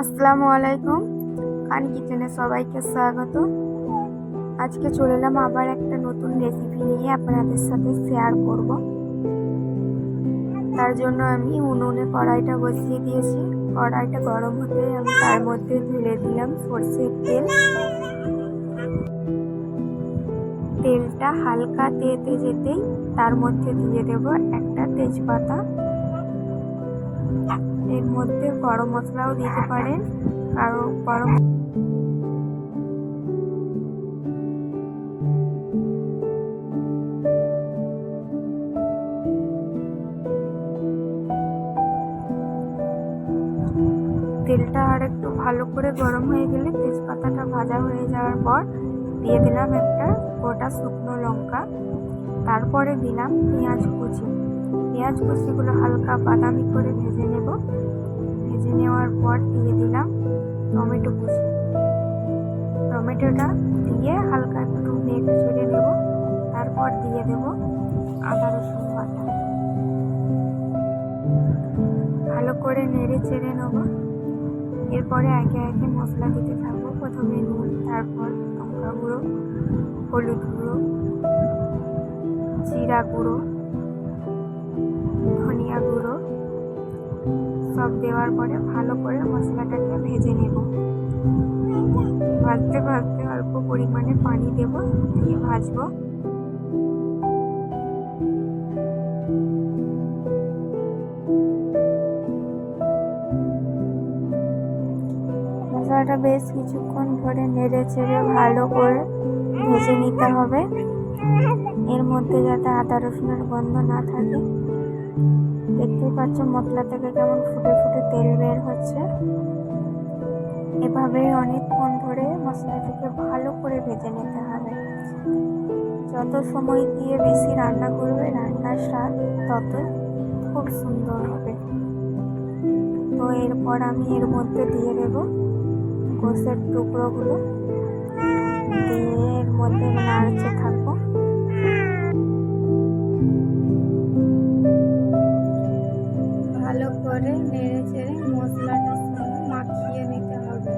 আসসালামু আলাইকুম। খান কিচেনে সবাইকে স্বাগত। আজকে চলে এলাম আবার একটা নতুন রেসিপি নিয়ে আপনাদের সাথে শেয়ার করব। তার জন্য আমি উনুনে কড়াইটা বসিয়ে দিয়েছি। কড়াইটা গরম হতে আমি তার মধ্যে ঢেলে দিলাম সরষের তেল। তেলটা হালকা তেতে যেতেই তার মধ্যে দিয়ে দেব একটা তেজপাতা। এর মধ্যে গরম মশলাও দিতে পারেন, কারণ গরম তেলটা আর একটু ভালো করে গরম হয়ে গেলে তেজপাতাটা ভাজা হয়ে যাওয়ার পর দিয়ে দিলাম একটা গোটা শুকনো লঙ্কা। তারপরে দিলাম পেঁয়াজ কুচি। পেঁয়াজ কুচিগুলো হালকা বাদামি করে ভেজে নেব। ভেজে নেওয়ার পর দিয়ে দিলাম টমেটো কুচি। টমেটোটা দিয়ে হালকা একটু নেড়ে চেড়ে নেব। তারপর দিয়ে দেব আদা রসুন বাটা। ভালো করে নেড়ে চেড়ে নেব। এরপরে একে একে মশলা দিতে থাকবো। প্রথমে নুন, তারপর লঙ্কা গুঁড়ো, হলুদ গুঁড়ো, জিরা গুঁড়ো, ধনিয়া গুঁড়ো সব দেওয়ার পরে ভালো করে মশলাটাকে ভেজে নেব। ভাজতে ভাজতে অল্প পরিমাণে পানি দেব, দিয়ে ভাজবো। মশলাটা বেশ কিছুক্ষণ ধরে নেড়ে চেড়ে ভালো করে ভেজে নিতে হবে। এর মধ্যে যাতে আদা রসুনের গন্ধ না থাকে। দেখতে পাচ্ছ মশলা থেকে কেমন ফুটে ফুটে তেল বের হচ্ছে। এভাবেই অনেকক্ষণ ধরে মশলাটাকে ভালো করে ভেজে নিতে হবে। যত সময় দিয়ে বেশি রান্না করবে রান্নার স্বাদ তত খুব সুন্দর হবে। তো এরপর আমি এর মধ্যে দিয়ে দেব গোশের টুকরোগুলো, দিয়ে এর মধ্যে নাড়তে থাকবো। ভালো করে নেড়ে চেড়ে মশলাটার সঙ্গে মাখিয়ে নিতে হবে।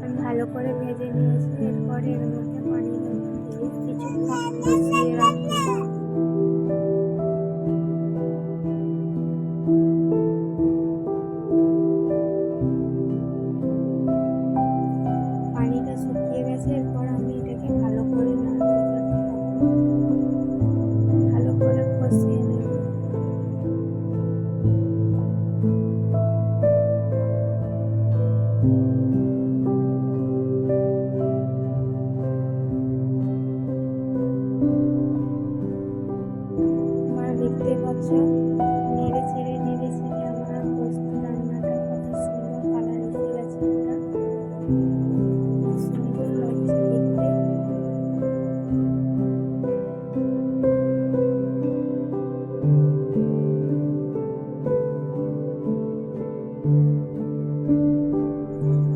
আমি ভালো করে ভেজে নিয়েছি। এরপরে এর মধ্যে পানি দিয়ে কিছুক্ষণ কষিয়ে রাখবো। পানিটা শুকিয়ে গেছে। এরপর আমি এটাকে ভালো করে নাড়তে থাকবো, ভালো করে কষিয়ে নেব। তোমরা দেখতে পাচ্ছ নেড়ে চেড়ে আমার পোস্ত রান্নাটা কত সুন্দর কালার এসে গেছে। এটা সুন্দর লাগছে দেখতে।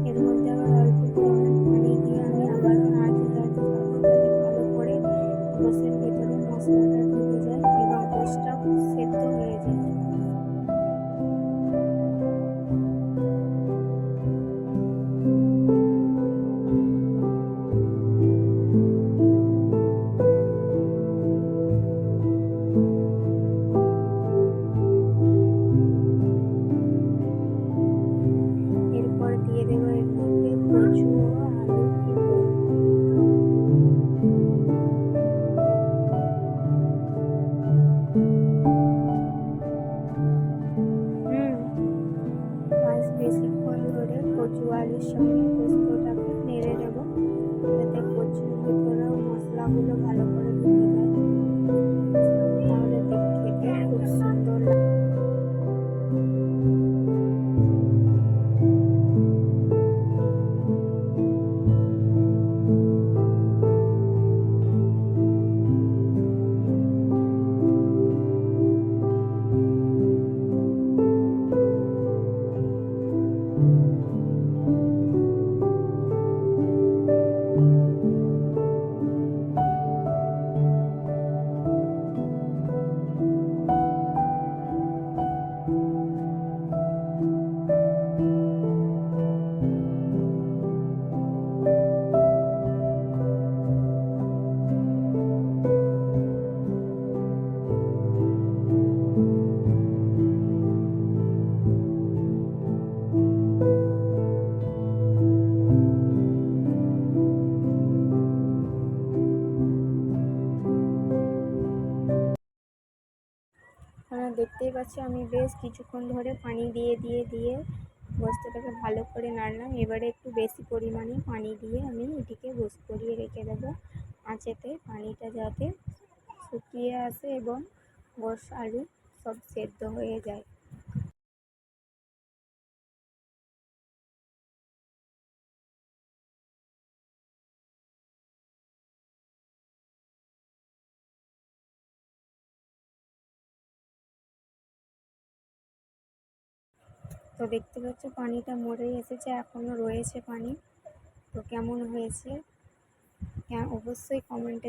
এর মধ্যে আবার অল্প পরিমাণ পানি দিয়ে আমি আবারও নাড়তে থাকবো, যাতে ভালো করে গোশের ভেতরে মশলাটা ঢুকে যায় এবং গোশটা সেদ্ধ হয়ে যায়। এরপর দিয়ে দেবো এর মধ্যে কচু ও আলুর টুকরো। বেশিক্ষণ ধরে কচু আলুর সঙ্গে পোস্তটাকে নেড়ে নেব, যাতে কচুর ভিতরেও মশলাগুলো ভালো করে ঢুকে যায়। তাহলে খেতে খুব সুন্দর লাগে। পাচ্ছ আমি বেশ কিছুক্ষণ ধরে পানি দিয়ে দিয়ে দিয়ে গোস্তটাকে ভালো করে নাড়লাম। এবারে একটু বেশি পরিমাণে পানি দিয়ে আমি এটিকে গোস্ত করিয়ে রেখে দেবো আঁচেতে, পানিটা যাতে শুকিয়ে আসে এবং গোস্ত আলু সব সেদ্ধ হয়ে যায়। তো দেখতে পাচ্ছ পানিটা মরে এসেছে, এখনও রয়েছে পানি। তো কেমন হয়েছে অবশ্যই কমেন্টে